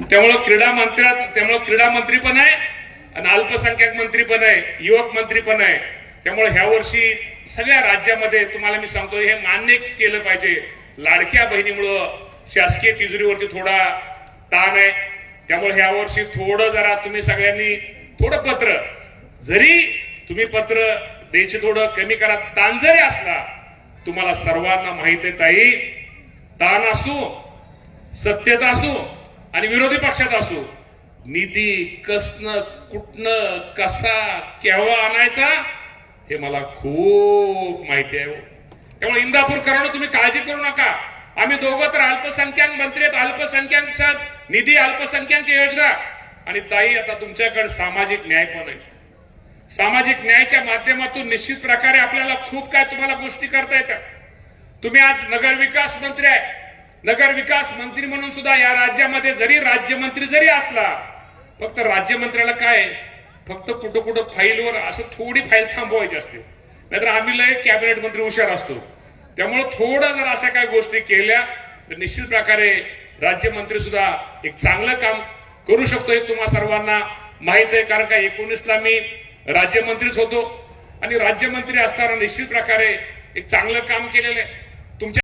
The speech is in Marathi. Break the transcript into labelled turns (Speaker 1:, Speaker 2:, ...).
Speaker 1: त्यामुळे क्रीडा मंत्री पण आहे आणि अल्पसंख्याक मंत्री पण आहे, युवक मंत्री पण आहे. त्यामुळे ह्या वर्षी सगळ्या राज्यामध्ये तुम्हाला मी सांगतो हे मान्य केलं पाहिजे. लाडक्या बहिणीमुळं शासकीय तिजोरीवरती थोडा ताण आहे. त्यामुळे ह्या वर्षी थोडं जरा तुम्ही सगळ्यांनी थोडं पत्र, जरी तुम्ही पत्र द्यायचे थोडं कमी करा. ताण जरी असला, तुम्हाला सर्वांना माहित आहे ताई, ताण असू, सत्यता असू आणि विरोधी पक्षात असू, निधी कसनं, कुठनं, कसा, केव्हा आणायचा हे मला खूप माहिती आहे. त्यामुळे इंदापूरकरांनो तुम्ही काळजी करू नका. आम्ही दोघं तर अल्पसंख्याक मंत्री आहेत. अल्पसंख्याकचा निधी, अल्पसंख्याक योजना आणि ताई आता तुमच्याकडे सामाजिक न्याय पण आहे. सामाजिक न्यायाच्या माध्यमातून निश्चित प्रकारे आपल्याला खूप काय तुम्हाला गोष्टी करता येतात. तुम्ही आज नगर विकास मंत्री आहे. नगर विकास मंत्री म्हणून सुद्धा या राज्यामध्ये जरी राज्यमंत्री जरी असला, फक्त राज्यमंत्र्याला काय फक्त कुठं कुठं फाईलवर असं थोडी फाईल थांबवायची असते, नाहीतर आम्ही लय कॅबिनेट मंत्री हुशार असतो. त्यामुळे थोडं जर अशा काही गोष्टी केल्या तर निश्चित प्रकारे राज्यमंत्री सुद्धा एक चांगलं काम करू शकतो. हे तुम्हा सर्वांना माहित आहे. कारण का 19ला मी राज्यमंत्रीच होतो आणि राज्यमंत्री असताना निश्चित प्रकारे एक चांगलं काम केलेलं आहे.